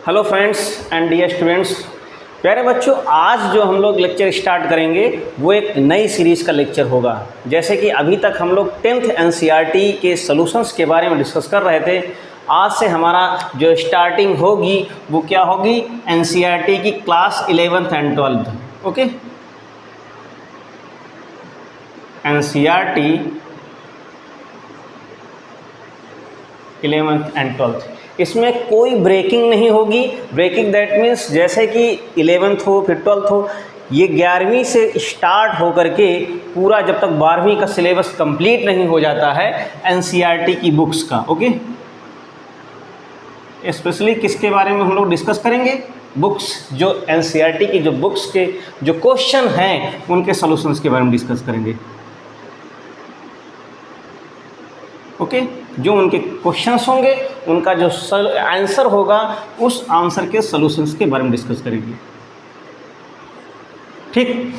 Hello friends and dear students, प्यारे बच्चों, आज जो हम लोग लेक्चर स्टार्ट करेंगे वो एक नई सीरीज़ का लेक्चर होगा। जैसे कि अभी तक हम लोग 10th एनसीईआरटी के सॉल्यूशंस के बारे में डिस्कस कर रहे थे। आज से हमारा जो स्टार्टिंग होगी वो क्या होगी, एनसीईआरटी की class 11th and 12th। Okay, NCERT 11th and 12th, इसमें कोई ब्रेकिंग नहीं होगी। ब्रेकिंग दैट मीन्स जैसे कि 11th हो फिर 12th हो, ये 11वीं से स्टार्ट होकर के पूरा जब तक 12वीं का सिलेबस कंप्लीट नहीं हो जाता है एनसीईआरटी की बुक्स का। ओके, स्पेशली किसके बारे में हम लोग डिस्कस करेंगे, बुक्स, जो एनसीईआरटी की जो बुक्स के जो क्वेश्चन हैं उनके सॉल्यूशंस के बारे में डिस्कस करेंगे। ओके, जो उनके क्वेश्चंस होंगे उनका जो आंसर होगा उस आंसर के सॉल्यूशंस के बारे में डिस्कस करेंगे। ठीक,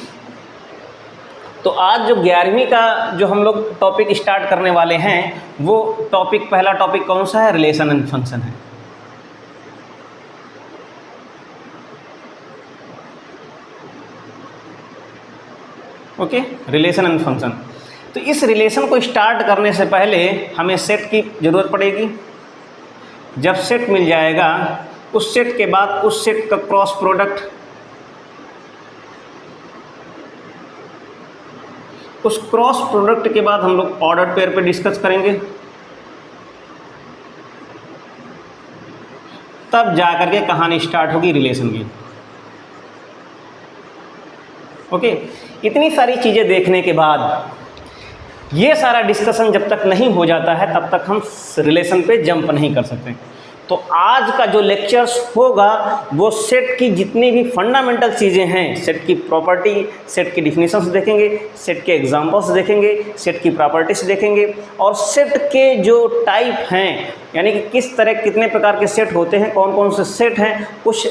तो आज जो 11वीं का जो हम लोग टॉपिक स्टार्ट करने वाले हैं वो टॉपिक, पहला टॉपिक कौन सा है, रिलेशन एंड फंक्शन है। Okay, relation and function. तो इस रिलेशन को स्टार्ट करने से पहले हमें सेट की ज़रूरत पड़ेगी। जब सेट मिल जाएगा उस सेट के बाद उस सेट का क्रॉस प्रोडक्ट, उस क्रॉस प्रोडक्ट के बाद हम लोग ऑर्डर पेयर पे डिस्कस करेंगे। तब जाकर के कहानी स्टार्ट होगी रिलेशन की। ओके, इतनी सारी चीज़ें देखने के बाद, ये सारा डिस्कशन जब तक नहीं हो जाता है तब तक हम रिलेशन पे जंप नहीं कर सकते। तो आज का जो लेक्चर्स होगा वो सेट की जितनी भी फंडामेंटल चीज़ें हैं, सेट की प्रॉपर्टी, सेट की डिफिनीशंस देखेंगे, सेट के एग्जांपल्स देखेंगे, सेट की प्रॉपर्टीज देखेंगे, और सेट के जो टाइप हैं, यानी कि किस तरह कितने प्रकार के सेट होते हैं, कौन कौन से सेट हैं, कुछ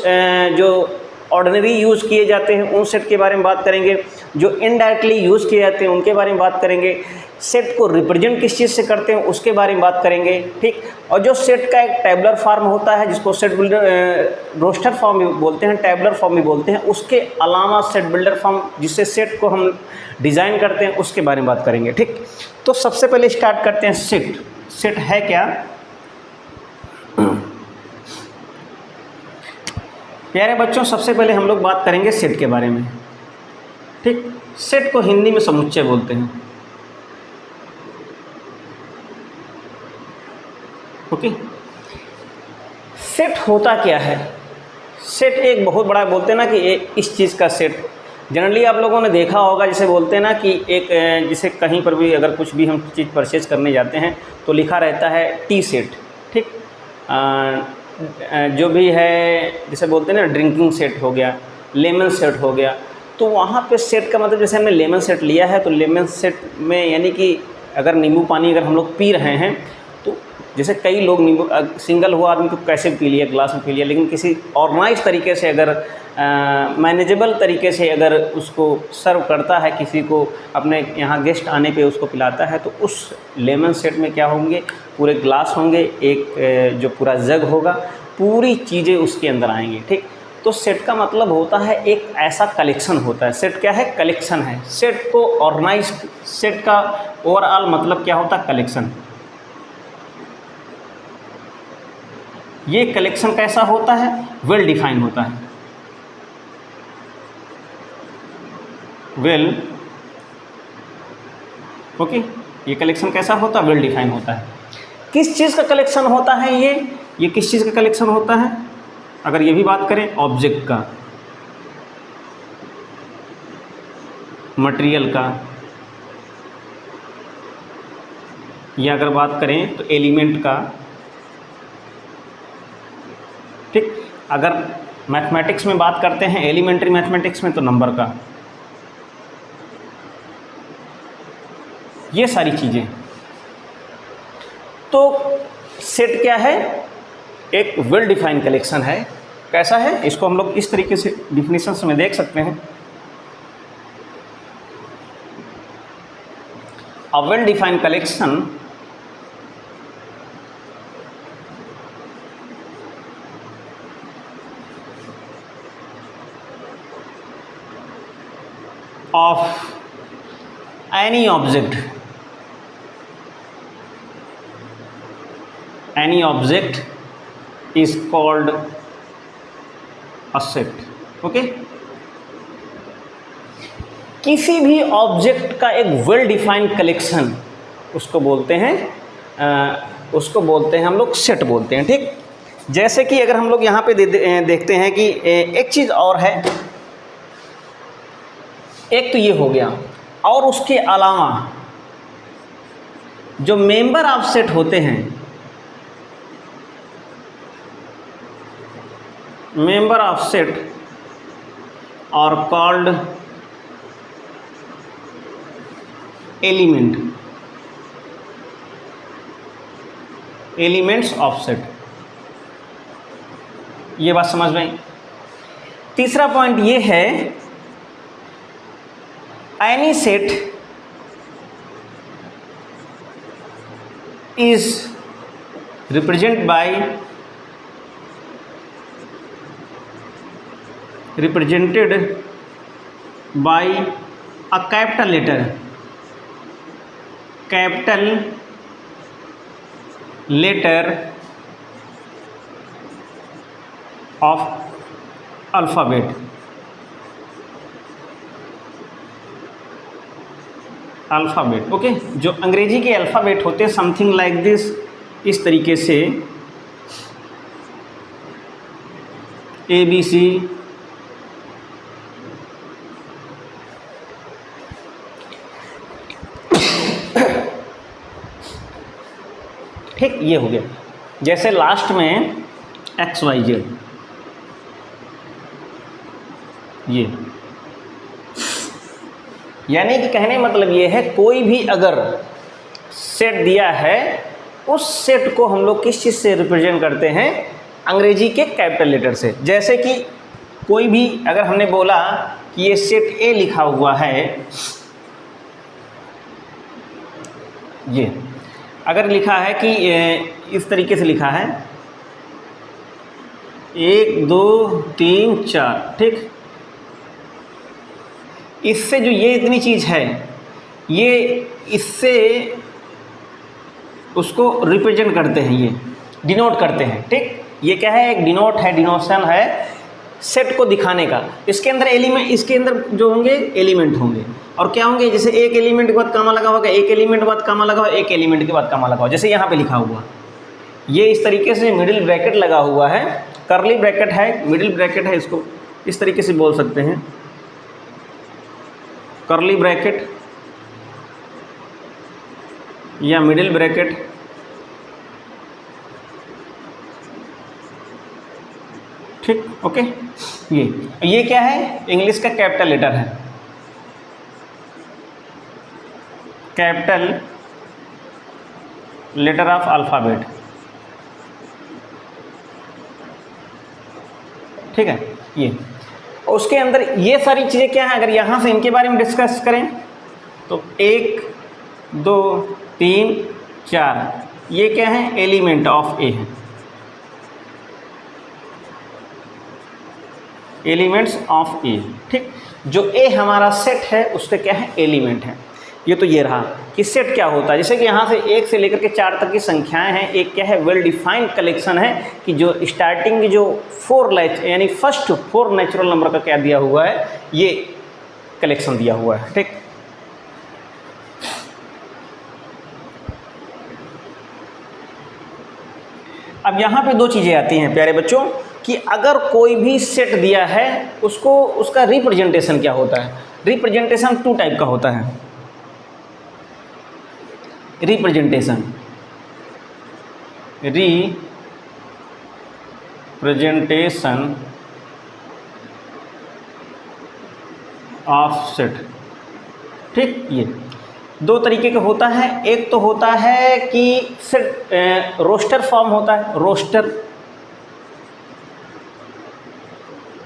जो ऑर्डिनरी यूज़ किए जाते हैं उन सेट के बारे में बात करेंगे, जो इनडायरेक्टली यूज़ किए जाते हैं उनके बारे में बात करेंगे, सेट को रिप्रेजेंट किस चीज़ से करते हैं उसके बारे में बात करेंगे। ठीक, और जो सेट का एक टैबुलर फॉर्म होता है जिसको सेट बिल्डर रोस्टर फॉर्म भी बोलते हैं, टैबुलर फॉर्म भी बोलते हैं, उसके अलावा सेट बिल्डर फॉर्म जिससे सेट को हम डिज़ाइन करते हैं उसके बारे में बात करेंगे। ठीक, तो सबसे पहले स्टार्ट करते हैं सेट। सेट है क्या? प्यारे बच्चों, सबसे पहले हम लोग बात करेंगे सेट के बारे में। ठीक, सेट को हिंदी में समुच्चय बोलते हैं। ओके, सेट होता क्या है? सेट एक बहुत बड़ा, बोलते हैं ना कि इस चीज़ का सेट, जनरली आप लोगों ने देखा होगा, जैसे बोलते हैं ना कि एक, जैसे कहीं पर भी अगर कुछ भी हम चीज़ परचेज करने जाते हैं तो लिखा रहता है टी सेट। ठीक, जो भी है, जैसे बोलते हैं ना ड्रिंकिंग सेट हो गया, लेमन सेट हो गया, तो वहाँ पे सेट का मतलब, जैसे हमने लेमन सेट लिया है तो लेमन सेट में यानी कि अगर नींबू पानी अगर हम लोग पी रहे हैं तो जैसे कई लोग नींबू, सिंगल हुआ आदमी तो कैसे पी लिया, ग्लास में पी लिया, लेकिन किसी ऑर्गेनाइज तरीके से अगर मैनेजेबल तरीके से अगर उसको सर्व करता है, किसी को अपने यहाँ गेस्ट आने पे उसको पिलाता है, तो उस लेमन सेट में क्या होंगे, पूरे ग्लास होंगे, एक जो पूरा जग होगा, पूरी चीज़ें उसके अंदर आएंगी। ठीक, तो सेट का मतलब होता है एक ऐसा कलेक्शन होता है। सेट क्या है? कलेक्शन है। सेट को ऑर्गेनाइज, सेट का ओवरऑल मतलब क्या होता है? कलेक्शन। ये कलेक्शन कैसा होता है? वेल डिफाइन होता है। वेल, ओके, ये कलेक्शन कैसा होता है? वेल डिफाइन होता है। किस चीज़ का कलेक्शन होता है ये किस चीज़ का कलेक्शन होता है? अगर ये भी बात करें ऑब्जेक्ट का, मटेरियल का, या अगर बात करें तो एलिमेंट का। ठीक, अगर मैथमेटिक्स में बात करते हैं, एलिमेंट्री मैथमेटिक्स में, तो नंबर का, ये सारी चीज़ें। तो सेट क्या है? एक वेल डिफाइंड कलेक्शन है। कैसा है? इसको हम लोग इस तरीके से डिफिनीशंस में देख सकते हैं। A well defined collection of any object, any object is called a set. Okay, किसी भी ऑब्जेक्ट का एक वेल डिफाइंड कलेक्शन उसको बोलते हैं हम लोग सेट बोलते हैं। ठीक, जैसे कि अगर हम लोग यहाँ पे देखते हैं कि एक चीज़ और है, एक तो ये हो गया, और उसके अलावा जो मेंबर ऑफ सेट होते हैं, member of set are called elements of set। ये बात समझ में। तीसरा पॉइंट ये है, any set is represented by a capital letter of alphabet। Okay, जो अंग्रेजी के अल्फ़ाबेट होते हैं समथिंग लाइक दिस, इस तरीके से ABC, ठीक, ये हो गया। जैसे लास्ट में XYZ, ये यानी कि कहने मतलब ये है, कोई भी अगर सेट दिया है, उस सेट को हम लोग किस चीज़ से रिप्रेजेंट करते हैं, अंग्रेजी के कैपिटल लेटर से। जैसे कि कोई भी अगर हमने बोला कि ये सेट A लिखा हुआ है, ये अगर लिखा है कि इस तरीके से लिखा है 1 2 3 4, ठीक, इससे जो ये इतनी चीज़ है, ये इससे उसको रिप्रेजेंट करते हैं, ये डिनोट करते हैं। ठीक, ये क्या है, एक डिनोट है, डिनोशन है सेट को दिखाने का। इसके अंदर एलिमेंट, इसके अंदर जो होंगे एलिमेंट होंगे, और क्या होंगे, जैसे एक एलिमेंट के बाद कामा लगा होगा, एक एलिमेंट के बाद कामा लगा होगा, एक एलिमेंट के बाद कामा लगा होगा, जैसे यहाँ पे लिखा हुआ, ये इस तरीके से मिडिल ब्रैकेट लगा हुआ है, कर्ली ब्रैकेट है, मिडिल ब्रैकेट है, इसको इस तरीके से बोल सकते हैं, कर्ली ब्रैकेट या मिडिल ब्रैकेट। ठीक, ओके, ये क्या है, इंग्लिश का कैपिटल लेटर है, कैपिटल लेटर ऑफ अल्फ़ाबेट। ठीक है, ये उसके अंदर ये सारी चीज़ें क्या हैं, अगर यहाँ से इनके बारे में डिस्कस करें तो 1 2 3 4, ये क्या है, एलिमेंट ऑफ ए है, एलिमेंट्स ऑफ ए। ठीक, जो ए हमारा सेट है उसका क्या है, एलिमेंट है। ये तो ये रहा कि सेट क्या होता है, जैसे कि यहाँ से 1 से लेकर के 4 तक की संख्याएं हैं, एक क्या है, वेल डिफाइंड कलेक्शन है कि जो स्टार्टिंग की जो 4 यानी फर्स्ट 4 नेचुरल नंबर का क्या दिया हुआ है, ये कलेक्शन दिया हुआ है। ठीक, अब यहाँ पे 2 चीज़ें आती हैं प्यारे बच्चों, कि अगर कोई भी सेट दिया है, उसको उसका रिप्रेजेंटेशन क्या होता है। रिप्रेजेंटेशन 2 टाइप का होता है। Representation of set. ठीक, ये 2 तरीके का होता है। एक तो होता है कि सेट रोस्टर फॉर्म होता है,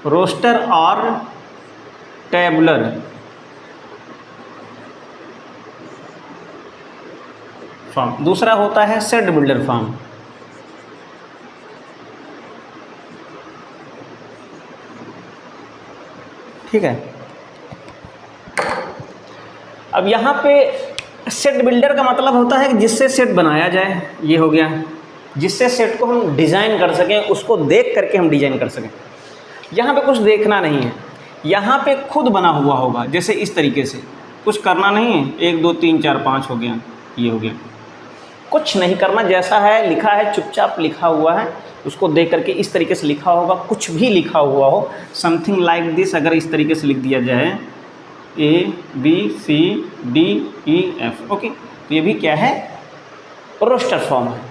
रोस्टर और टेबुलर। फॉर्म दूसरा होता है सेट बिल्डर फॉर्म। ठीक है, अब यहाँ पे सेट बिल्डर का मतलब होता है कि जिससे सेट बनाया जाए, ये हो गया, जिससे सेट को हम डिज़ाइन कर सकें, उसको देख करके हम डिज़ाइन कर सकें। यहाँ पे कुछ देखना नहीं है, यहाँ पे खुद बना हुआ होगा, जैसे इस तरीके से, कुछ करना नहीं है, 1 2 3 4 5 हो गया, ये हो गया, कुछ नहीं करना, जैसा है लिखा है चुपचाप लिखा हुआ है, उसको देख करके इस तरीके से लिखा होगा, कुछ भी लिखा हुआ हो, समथिंग लाइक दिस, अगर इस तरीके से लिख दिया जाए ABCDEF, ओके, तो ये भी क्या है, रोस्टर फॉर्म है।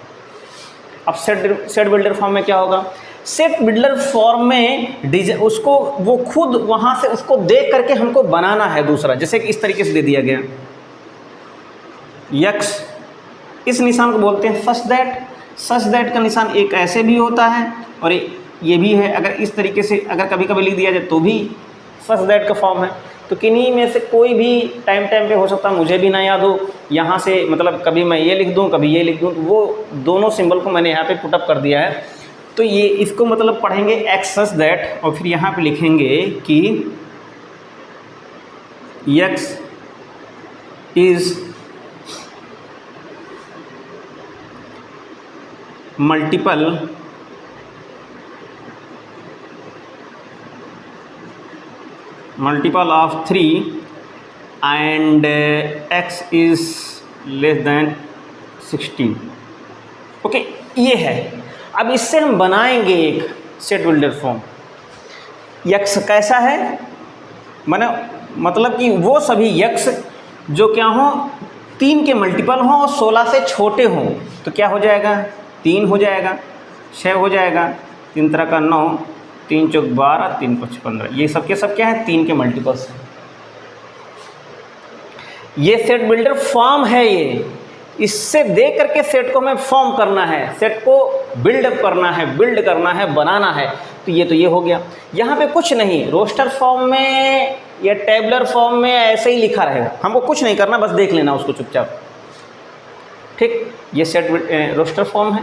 अब सेट बिल्डर फॉर्म में क्या होगा, सेट बिल्डर फॉर्म में उसको वो खुद वहाँ से उसको देख करके हमको बनाना है दूसरा, जैसे कि इस तरीके से दे दिया गया यक्स, इस निशान को बोलते हैं सच दैट का निशान एक ऐसे भी होता है और ये भी है, अगर इस तरीके से अगर कभी कभी लिख दिया जाए तो भी सच दैट का फॉर्म है। तो किन्हीं में से कोई भी टाइम पे हो सकता है, मुझे भी ना याद हो, यहाँ से मतलब कभी मैं ये लिख दूँ कभी ये लिख दूँ, तो वो दोनों सिंबल को मैंने यहाँ पे पुटअप कर दिया है। तो ये इसको मतलब पढ़ेंगे एक्स सच दैट, और फिर यहाँ पे लिखेंगे कि x is multiple of 3 and x is less than 16, okay, ये है। अब इससे हम बनाएंगे एक सेट बिल्डर फॉर्म। यक्स कैसा है, मतलब कि वो सभी यक्स जो क्या हों, 3 के मल्टीपल हों और 16 से छोटे हों, तो क्या हो जाएगा, 3 हो जाएगा, 6 हो जाएगा, 3 तरह का 9, 3 चौक 12, 3 5 15, ये सब के सब क्या है, 3 के मल्टीपल्स हैं। ये सेट बिल्डर फॉर्म है, ये इससे देख करके सेट को हमें फॉर्म करना है, सेट को बिल्ड करना है, बनाना है। तो ये हो गया। यहाँ पे कुछ नहीं, रोस्टर फॉर्म में या टेबलर फॉर्म में ऐसे ही लिखा रहेगा, हमको कुछ नहीं करना, बस देख लेना उसको चुपचाप, ठीक। ये सेट रोस्टर फॉर्म है,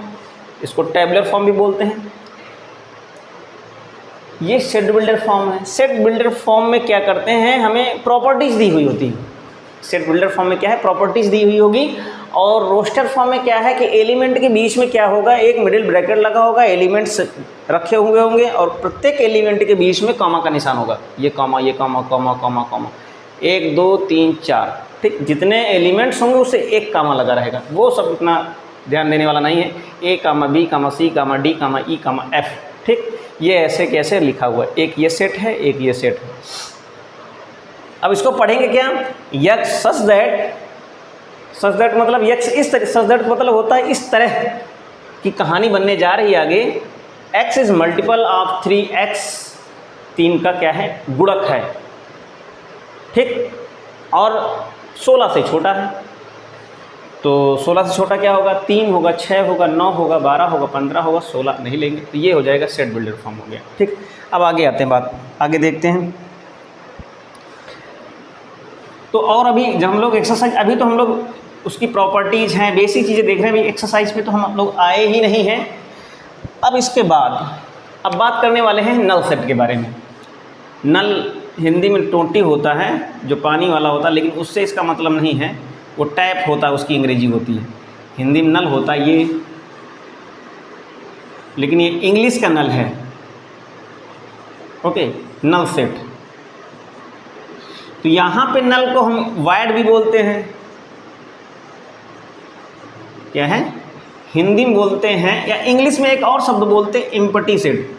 इसको टेबलर फॉर्म भी बोलते हैं। ये सेट बिल्डर फॉर्म है। सेट बिल्डर फॉर्म में क्या करते हैं, हमें प्रॉपर्टीज़ दी हुई होती है। सेट बिल्डर फॉर्म में क्या है, प्रॉपर्टीज़ दी हुई होगी। और रोस्टर फॉर्म में क्या है कि एलिमेंट के बीच में क्या होगा, एक मिडिल ब्रैकेट लगा होगा, एलिमेंट्स रखे हुए होंगे और प्रत्येक एलिमेंट के बीच में कॉमा का निशान होगा, ये कॉमा, ये कॉमा, कॉमा कॉमा कॉमा, 1 2 3 4, ठीक। जितने एलिमेंट्स होंगे उससे एक कॉमा लगा रहेगा, वो सब इतना ध्यान देने वाला नहीं है। A, B, C, D, E, F, ठीक। ये ऐसे कैसे लिखा हुआ है, एक ये सेट है, एक ये सेट है। अब इसको पढ़ेंगे क्या, यक्स सच दैट मतलब यक्स इस तरह, सच दैट मतलब होता है इस तरह की कहानी बनने जा रही है आगे। x is multiple of 3x, 3 का क्या है, गुणक है, ठीक। और 16 से छोटा है, तो 16 से छोटा क्या होगा, 3 होगा, 6 होगा, 9 होगा, 12 होगा, 15 होगा, 16 नहीं लेंगे, तो ये हो जाएगा सेट बिल्डर फॉर्म हो गया, ठीक। अब आगे आते हैं, बात आगे देखते हैं। तो और अभी जब हम लोग एक्सरसाइज, अभी तो हम लोग उसकी प्रॉपर्टीज़ हैं, बेसिक चीज़ें देख रहे हैं, अभी एक्सरसाइज पे तो हम लोग आए ही नहीं हैं। अब इसके बाद अब बात करने वाले हैं नल सेट के बारे में। नल हिंदी में टोंटी होता है, जो पानी वाला होता है, लेकिन उससे इसका मतलब नहीं है, वो टैप होता है, उसकी अंग्रेजी होती है। हिंदी में नल होता है ये, लेकिन ये इंग्लिश का नल है, ओके, नल सेट। तो यहाँ पे नल को हम वायड भी बोलते हैं, क्या है, हिंदी में बोलते हैं, या इंग्लिश में एक और शब्द बोलते हैं, एम्प्टी सेट,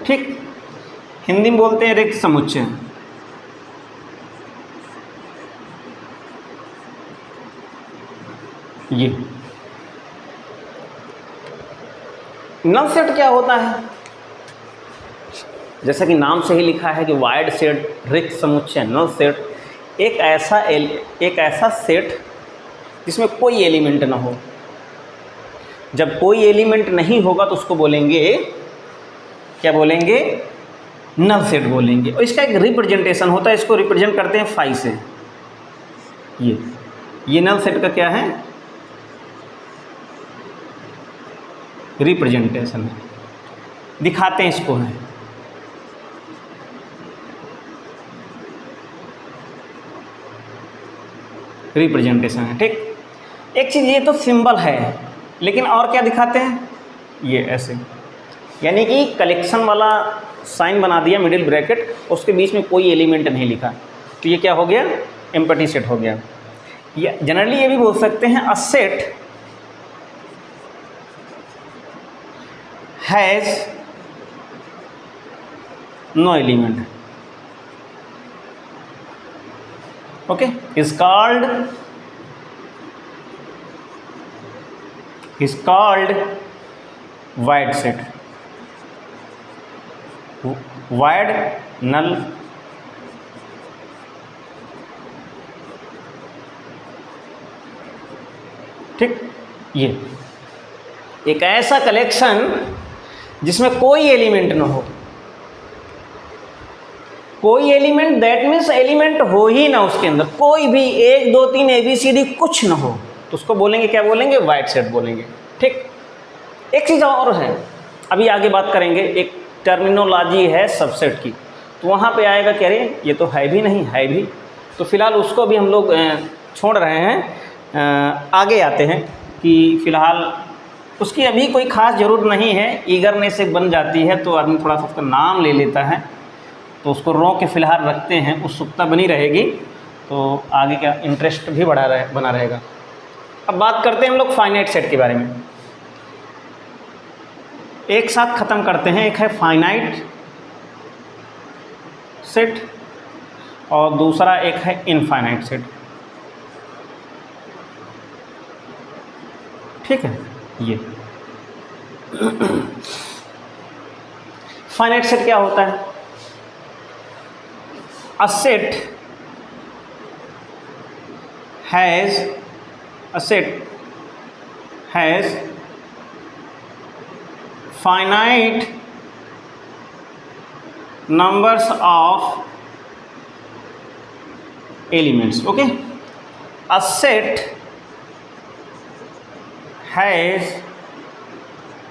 ठीक। हिंदी में बोलते हैं रिक्त समुच्चय। ये नल सेट क्या होता है, जैसा कि नाम से ही लिखा है कि वाइड सेट, रिक्त समुच्चय, नल सेट एक ऐसा सेट जिसमें कोई एलिमेंट ना हो। जब कोई एलिमेंट नहीं होगा तो उसको बोलेंगे, क्या बोलेंगे, नल सेट बोलेंगे। और इसका एक रिप्रेजेंटेशन होता है, इसको रिप्रेजेंट करते हैं फाई से। ये नल सेट का क्या है, रिप्रेजेंटेशन है, दिखाते हैं इसको है। रिप्रेजेंटेशन है। ठीक, एक चीज़ ये तो सिंबल है, लेकिन और क्या दिखाते हैं, ये ऐसे, यानी कि कलेक्शन वाला साइन बना दिया मिडिल ब्रैकेट, उसके बीच में कोई एलिमेंट नहीं लिखा, तो ये क्या हो गया, एम्प्टी सेट हो गया। ये जनरली ये भी बोल सकते हैं a set has no element, okay, is called void set, void null, ठीक। ये एक ऐसा कलेक्शन जिसमें कोई एलिमेंट ना हो, कोई एलिमेंट, दैट मीन्स एलिमेंट हो ही ना उसके अंदर, कोई भी 1 2 3 ABCD कुछ ना हो, तो उसको बोलेंगे, क्या बोलेंगे, वाइड सेट बोलेंगे। ठीक, एक चीज़ और है, अभी आगे बात करेंगे, एक टर्मिनोलॉजी है सबसेट की, तो वहाँ पे आएगा कह रहे ये तो है भी नहीं, है भी, तो फिलहाल उसको भी हम लोग छोड़ रहे हैं, आगे आते हैं कि फिलहाल उसकी अभी कोई ख़ास ज़रूरत नहीं है, ईगरनेस एक बन जाती है तो आदमी थोड़ा सा उसका नाम ले लेता है, तो उसको रोक के फिलहाल रखते हैं, उत्सुकता बनी रहेगी, तो आगे का इंटरेस्ट भी बना रहेगा। अब बात करते हैं हम लोग फाइनाइट सेट के बारे में, एक साथ ख़त्म करते हैं। एक है फाइनाइट सेट और दूसरा एक है इनफाइनाइट सेट। ठीक है, ये फाइनाइट सेट क्या होता है, a set has finite numbers of elements, okay, a set has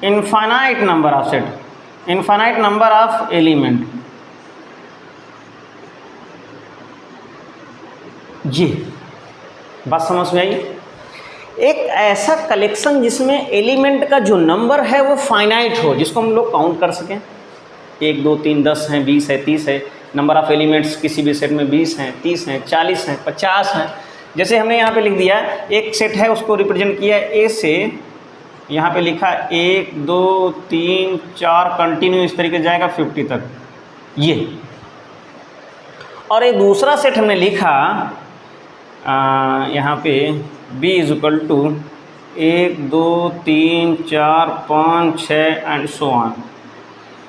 infinite number of element, जी बात समझ में आई। एक ऐसा कलेक्शन जिसमें एलिमेंट का जो नंबर है वो फाइनाइट हो, जिसको हम लोग काउंट कर सकें, 1 2 3 10 हैं, 20 है, 30 है, नंबर ऑफ़ एलिमेंट्स किसी भी सेट में 20 हैं, 30 हैं, 40 हैं, 50 हैं। जैसे हमने यहाँ पे लिख दिया, एक सेट है उसको रिप्रेजेंट किया ए से, यहाँ पे लिखा 1 2 3 4 कंटिन्यू इस तरीके से जाएगा 50 तक, ये। और एक दूसरा सेट हमने लिखा यहाँ पे b is equal to 1 2 3 4 5 6 and so on,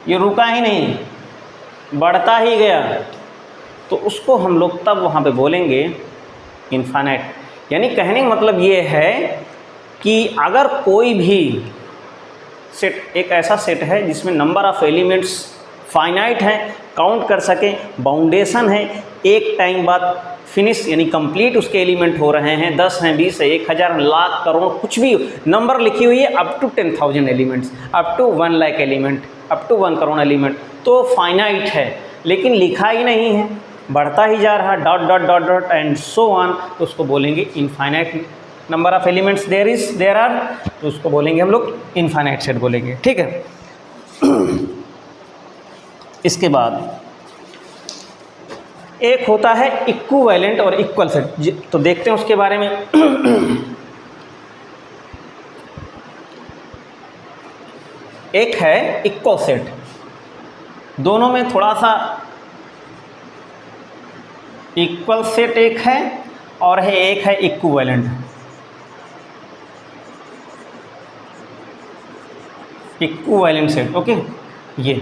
ये रुका ही नहीं, बढ़ता ही गया, तो उसको हम लोग तब वहाँ पे बोलेंगे इनफाइनाइट। यानी कहने का मतलब ये है कि अगर कोई भी सेट, एक ऐसा सेट है जिसमें नंबर ऑफ़ एलिमेंट्स फाइनाइट हैं, काउंट कर सकें, बाउंडेशन है, एक टाइम बाद फिनिश यानी कंप्लीट उसके एलिमेंट हो रहे हैं, 10 हैं, 20 है, 1000 लाख करोड़ कुछ भी नंबर लिखी हुई है, up to 10,000 elements, up to 1 lakh element, up to 1 crore element, तो फाइनाइट है, लेकिन लिखा ही नहीं है, बढ़ता ही जा रहा, dot dot dot dot and so on, तो उसको बोलेंगे infinite number of elements there are, तो उसको बोलेंगे हम लोग इनफाइनाइट सेट बोलेंगे। ठीक है, इसके बाद एक होता है इक्विवेलेंट और इक्वल सेट, तो देखते हैं उसके बारे में। एक है इक्वल सेट, दोनों में थोड़ा सा इक्वल सेट एक है और एक है इक्विवेलेंट। इक्विवेलेंट सेट, ओके, ये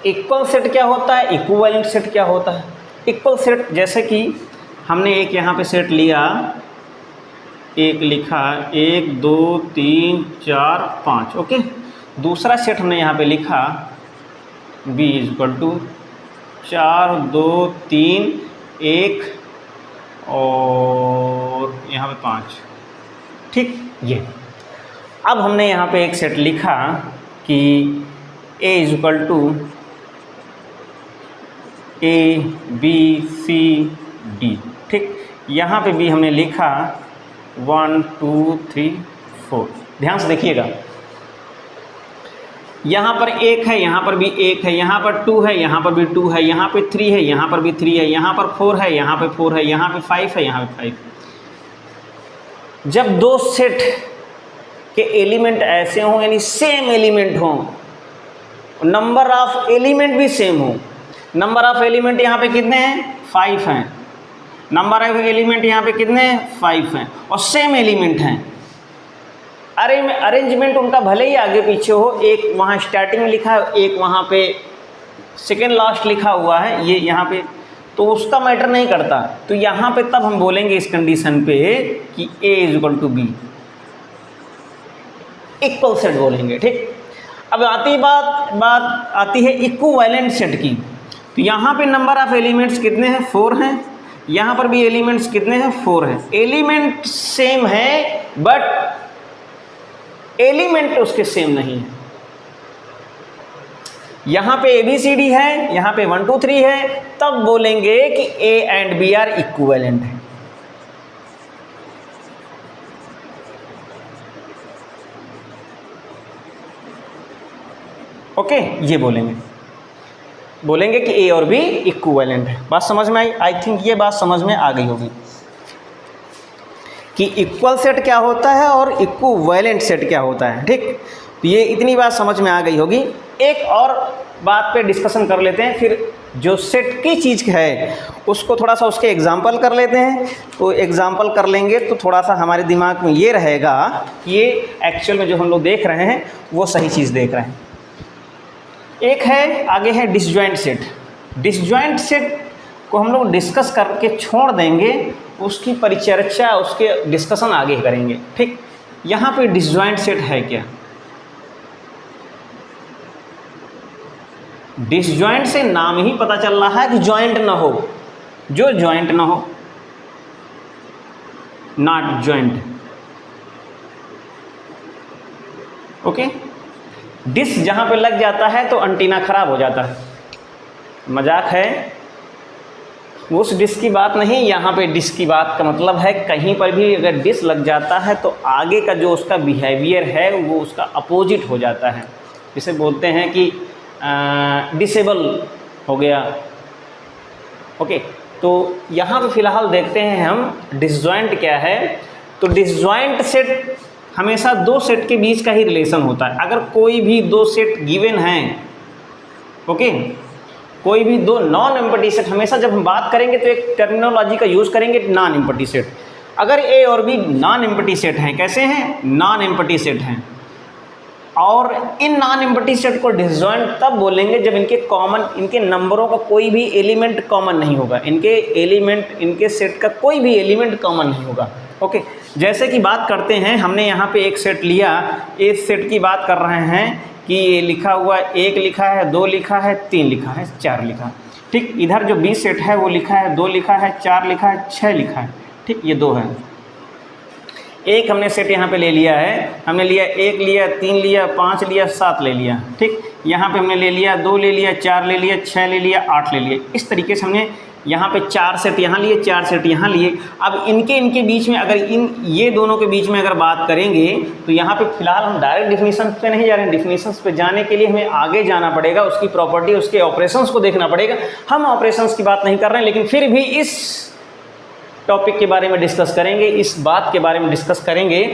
इक्वल सेट क्या होता है, इक्विवेलेंट सेट क्या होता है। इक्वल सेट जैसे कि हमने एक यहाँ पे सेट लिया, एक लिखा 1 2 3 4 5, ओके, दूसरा सेट हमने यहाँ पे लिखा b इज इक्वल टू 4 2 3 1 और यहाँ पे 5। ठीक, ये अब हमने यहाँ पे एक सेट लिखा कि a is equal to A B C D. ठीक, यहाँ पे भी हमने लिखा 1 2 3 4। ध्यान से देखिएगा, यहाँ पर 1 है, यहाँ पर भी 1 है, यहाँ पर 2 है, यहाँ पर भी 2 है, यहाँ पे 3 है, यहाँ पर भी 3 है, यहाँ पर 4 है, यहाँ पे 4 है, यहाँ पे 5 है, यहाँ पे 5। जब दो सेट के एलिमेंट ऐसे हों, यानी सेम एलिमेंट हों, नंबर ऑफ एलिमेंट भी सेम हो। नंबर ऑफ एलिमेंट यहाँ पे कितने हैं? 5 हैं। नंबर ऑफ एलिमेंट यहाँ पे कितने हैं? 5 हैं, और सेम एलिमेंट हैं। अरेंजमेंट उनका भले ही आगे पीछे हो, एक वहाँ स्टार्टिंग में लिखा है, एक वहाँ पे सेकेंड लास्ट लिखा हुआ है, ये यहाँ पे, तो उसका मैटर नहीं करता। तो यहाँ पे तब हम बोलेंगे इस कंडीशन पे कि A = B, इक्वल सेट बोलेंगे। ठीक, अब बात आती है इक्विवेलेंट सेट की। तो यहाँ पे नंबर ऑफ एलिमेंट्स कितने हैं? 4 हैं। यहाँ पर भी एलिमेंट्स कितने हैं? 4 हैं। एलिमेंट सेम है, बट एलिमेंट उसके सेम नहीं है। यहाँ पे ABCD है, यहाँ पे 1 2 3 है, तब बोलेंगे कि A and B are equivalent है। ओके, ये बोलेंगे कि A और B इक्विवेलेंट है। बात समझ में आई? आई थिंक ये बात समझ में आ गई होगी कि इक्वल सेट क्या होता है और इक्विवेलेंट सेट क्या होता है। ठीक, तो ये इतनी बात समझ में आ गई होगी। एक और बात पे डिस्कशन कर लेते हैं, फिर जो सेट की चीज़ है उसको थोड़ा सा उसके एग्जाम्पल कर लेते हैं। तो एग्जाम्पल कर लेंगे तो थोड़ा सा हमारे दिमाग में ये रहेगा कि ये एक्चुअल में जो हम लोग देख रहे हैं वो सही चीज़ देख रहे हैं। एक है, आगे है डिसजॉइंट सेट। डिसजॉइंट सेट को हम लोग डिस्कस करके छोड़ देंगे, उसकी परिचर्चा, उसके डिस्कशन आगे करेंगे। ठीक, यहाँ पे डिसजॉइंट सेट है क्या? डिसजॉइंट से नाम ही पता चल रहा है कि जॉइंट ना हो। जो जॉइंट ना हो, नॉट जॉइंट। ओके, डिस जहाँ पे लग जाता है तो एंटीना खराब हो जाता है। मजाक है, उस डिस की बात नहीं, यहाँ पे डिस की बात का मतलब है कहीं पर भी अगर डिस लग जाता है तो आगे का जो उसका बिहेवियर है वो उसका अपोजिट हो जाता है। जिसे बोलते हैं कि डिसेबल हो गया। ओके, तो यहाँ पे फ़िलहाल देखते हैं हम डिसजॉइंट क्या है। तो डिसजॉइंट सेट हमेशा दो सेट के बीच का ही रिलेशन होता है। अगर कोई भी दो सेट गिवन हैं, ओके, कोई भी दो नॉन एम्पटी सेट, हमेशा जब हम बात करेंगे तो एक टर्मिनोलॉजी का यूज़ करेंगे, नॉन एम्पटी सेट। अगर A और B नॉन एम्पटी सेट हैं, कैसे हैं? नॉन एम्पटी सेट हैं, और इन नॉन एम्पटी सेट को डिसजॉइंट तब बोलेंगे जब इनके नंबरों का कोई भी एलिमेंट कॉमन नहीं होगा। इनके सेट का कोई भी एलिमेंट कॉमन नहीं होगा। ओके, जैसे कि बात करते हैं, हमने यहाँ पे एक सेट लिया, इस सेट की बात कर रहे हैं कि ये लिखा हुआ 1 लिखा है, 2 लिखा है, 3 लिखा है, 4 लिखा है। ठीक, इधर जो B सेट है वो लिखा है 2 लिखा है, 4 लिखा है, 6 लिखा है। ठीक, ये 2 है। एक हमने सेट यहाँ पे ले लिया है, हमने लिया 1 लिया, 3 लिया, 5 लिया, 7 ले लिया। ठीक, यहाँ पे हमने ले लिया 2 ले लिया, 4 ले लिया, 6 ले लिया, 8 ले लिया। इस तरीके से हमने यहाँ पे 4 सेट यहाँ लिए, 4 सेट यहाँ लिए। अब इनके बीच में अगर ये दोनों के बीच में अगर बात करेंगे तो यहाँ पे फिलहाल हम डायरेक्ट डिफिनीशन पे नहीं जा रहे हैं। डिफिनीशंस पे जाने के लिए हमें आगे जाना पड़ेगा, उसकी प्रॉपर्टी, उसके ऑपरेशंस को देखना पड़ेगा। हम ऑपरेशंस की बात नहीं कर रहे हैं, लेकिन फिर भी इस टॉपिक के बारे में डिस्कस करेंगे, इस बात के बारे में डिस्कस करेंगे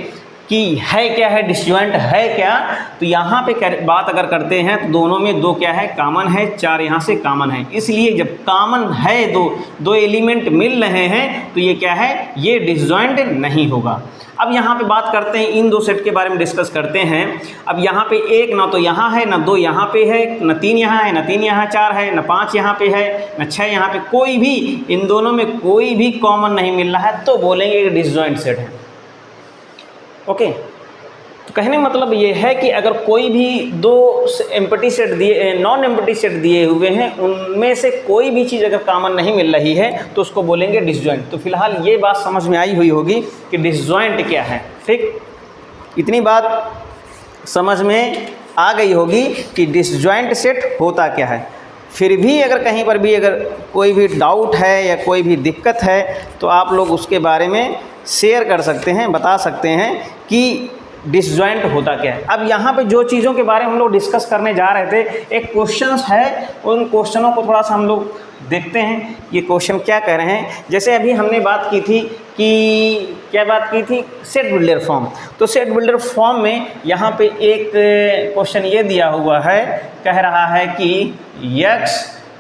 कि है क्या है, डिसजॉइंट है क्या। तो यहाँ पे बात अगर करते हैं तो दोनों में 2 क्या है? कॉमन है, 4 यहाँ से कॉमन है। इसलिए जब कॉमन है, दो एलिमेंट मिल रहे हैं तो ये क्या है? ये डिसजॉइंट नहीं होगा। अब यहाँ पे बात करते हैं, इन 2 सेट के बारे में डिस्कस करते हैं। अब यहाँ पे 1 ना तो यहाँ है, ना 2 यहाँ पे है, ना 3 यहाँ है, ना 3 यहाँ 4 है, ना 5 यहाँ पे है, ना 6 यहाँ पे, कोई भी इन दोनों में कोई भी कॉमन नहीं मिल रहा है, तो बोलेंगे कि डिसजॉइंट सेट है। ओके, तो कहने का मतलब ये है कि अगर कोई भी 2 एम्पटी सेट दिए, नॉन एम्पटी सेट दिए हुए हैं, उनमें से कोई भी चीज़ अगर कॉमन नहीं मिल रही है तो उसको बोलेंगे डिसजॉइंट। तो फिलहाल ये बात समझ में आई हुई होगी कि डिसजॉइंट क्या है। ठीक, इतनी बात समझ में आ गई होगी कि डिसजॉइंट सेट होता क्या है। फिर भी अगर कहीं पर भी अगर कोई भी डाउट है या कोई भी दिक्कत है तो आप लोग उसके बारे में शेयर कर सकते हैं, बता सकते हैं कि डिसजॉइंट होता क्या है। अब यहाँ पे जो चीज़ों के बारे में हम लोग डिस्कस करने जा रहे थे, एक क्वेश्चंस है, उन क्वेश्चनों को थोड़ा सा हम लोग देखते हैं ये क्वेश्चन क्या कह रहे हैं। जैसे अभी हमने बात की थी कि क्या बात की थी, सेट बिल्डर फॉर्म। तो सेट बिल्डर फॉर्म में यहाँ पे एक क्वेश्चन ये दिया हुआ है, कह रहा है कि x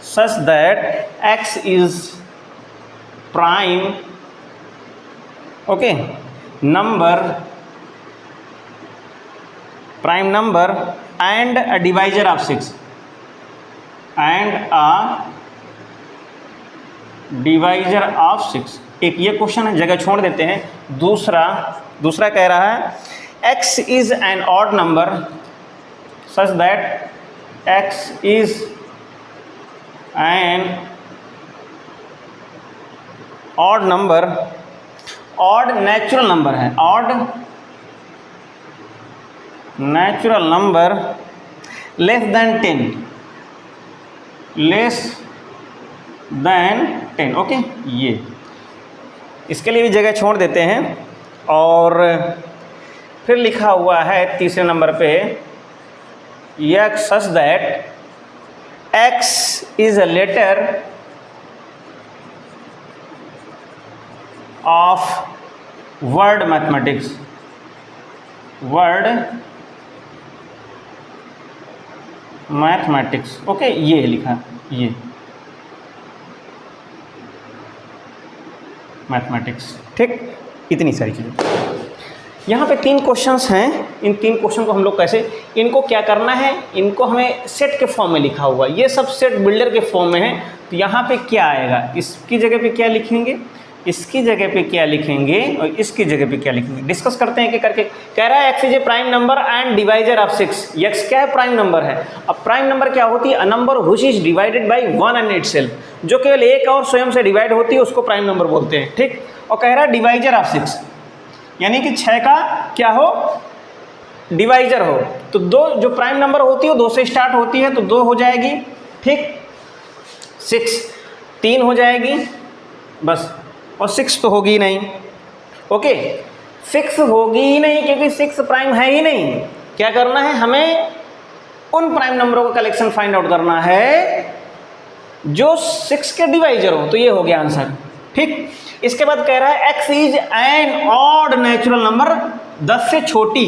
such that x is prime okay prime number and a divisor of 6 and a divisor of 6। एक ये क्वेश्चन है, जगह छोड़ देते हैं। दूसरा कह रहा है x is an odd number such that x is an odd number, odd natural number है, odd natural number less than 10 okay. ये इसके लिए भी जगह छोड़ देते हैं। और फिर लिखा हुआ है तीसरे नंबर पे x such that x is a letter of word mathematics, okay. ये लिखा, ये मैथमेटिक्स, ठीक। इतनी सारी चीज़ें यहाँ पे 3 क्वेश्चंस हैं। इन 3 क्वेश्चन को हम लोग कैसे, इनको क्या करना है, इनको हमें सेट के फॉर्म में लिखा हुआ, ये सब सेट बिल्डर के फॉर्म में है। तो यहाँ पे क्या आएगा, इसकी जगह पे क्या लिखेंगे, इसकी जगह पे क्या लिखेंगे और इसकी जगह पे क्या लिखेंगे, डिस्कस करते हैं कि करके। कह रहा है x is a prime number and divisor of 6। x क्या है, प्राइम नंबर है। अब प्राइम नंबर क्या होती है, a number which is divided by 1 and itself, जो केवल एक और स्वयं से डिवाइड होती है उसको प्राइम नंबर बोलते हैं, ठीक। और कह रहा है डिवाइजर ऑफ 6, यानी कि 6 का क्या हो, डिवाइजर हो। तो 2 जो प्राइम नंबर होती है 2 से स्टार्ट होती है, तो 2 हो जाएगी, ठीक। 6 3 हो जाएगी बस, और 6 तो होगी ही नहीं, ओके। 6 होगी ही नहीं क्योंकि 6 प्राइम है ही नहीं। क्या करना है, हमें उन प्राइम नंबरों का कलेक्शन फाइंड आउट करना है जो 6 के डिवाइजर हो। तो ये हो गया आंसर, ठीक। इसके बाद कह रहा है x is an odd natural number, 10 से छोटी।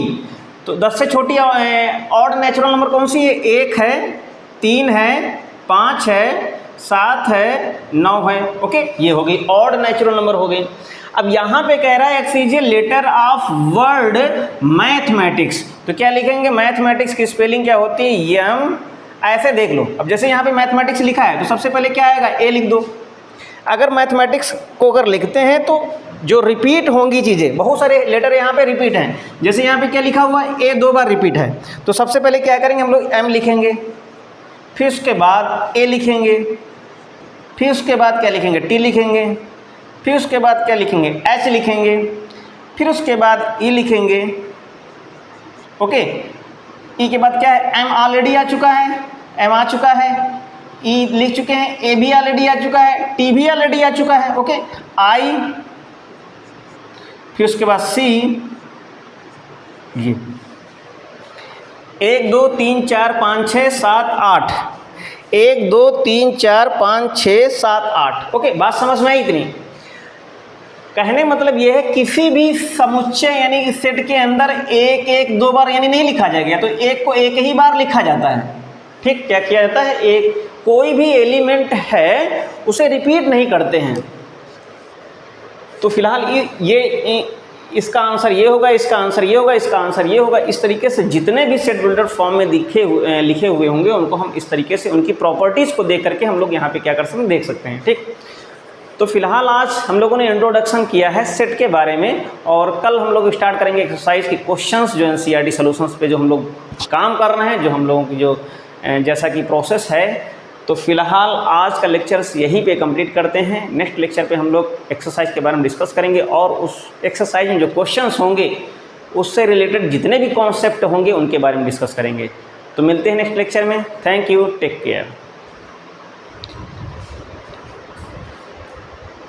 तो 10 से छोटी ऑड नेचुरल नंबर कौन सी है, 1 है, 3 है, 5 है, 7 है, 9 है, ओके। ये हो गई ऑड नेचुरल नंबर हो गई। अब यहाँ पे कह रहा है x is a letter of word mathematics. तो क्या लिखेंगे, मैथमेटिक्स की स्पेलिंग क्या होती है, एम। ऐसे देख लो, अब जैसे यहाँ पे मैथमेटिक्स लिखा है तो सबसे पहले क्या आएगा, ए लिख दो। अगर मैथमेटिक्स को अगर लिखते हैं तो जो रिपीट होंगी चीज़ें, बहुत सारे लेटर यहाँ पे रिपीट हैं। जैसे यहाँ पे क्या लिखा हुआ है, ए 2 बार रिपीट है। तो सबसे पहले क्या करेंगे हम लोग, एम लिखेंगे, फिर उसके बाद ए लिखेंगे, फिर उसके बाद क्या लिखेंगे, टी लिखेंगे, फिर उसके बाद क्या लिखेंगे, एच लिखेंगे, फिर उसके बाद ई लिखेंगे, ओके। ई के बाद क्या है, एम ऑलरेडी आ चुका है, एम आ चुका है, ई लिख चुके हैं, ए भी ऑलरेडी आ चुका है, टी भी ऑलरेडी आ चुका है, ओके। आई, फिर उसके बाद सी, ये 1 2 3 4 5 6 7 8, 1 2 3 4 5 6 7 8, ओके। बात समझ में आई इतनी। कहने मतलब ये है किसी भी समुच्चय यानी कि सेट के अंदर 1 1 2 बार यानी नहीं लिखा जाएगा, तो 1 को 1 ही बार लिखा जाता है, ठीक। क्या किया जाता है, एक कोई भी एलिमेंट है उसे रिपीट नहीं करते हैं। तो फिलहाल ये इसका आंसर ये होगा, इसका आंसर ये होगा, इसका आंसर ये होगा। इस तरीके से जितने भी सेट बिल्डर फॉर्म में लिखे हुए होंगे उनको हम इस तरीके से उनकी प्रॉपर्टीज़ को देख करके हम लोग यहाँ पे क्या कर सकते हैं, देख सकते हैं, ठीक। तो फिलहाल आज हम लोगों ने इंट्रोडक्शन किया है सेट के बारे में, और कल हम लोग स्टार्ट करेंगे एक्सरसाइज के क्वेश्चंस जो एनसीईआरटी सॉल्यूशंस पे जो हम लोग काम कर रहे हैं, जो हम लोगों की जो जैसा कि प्रोसेस है। तो फिलहाल आज का लेक्चर्स यहीं पे कंप्लीट करते हैं। नेक्स्ट लेक्चर पे हम लोग एक्सरसाइज के बारे में डिस्कस करेंगे, और उस एक्सरसाइज में जो क्वेश्चंस होंगे उससे रिलेटेड जितने भी कॉन्सेप्ट होंगे उनके बारे में डिस्कस करेंगे। तो मिलते हैं नेक्स्ट लेक्चर में। Thank you, take care.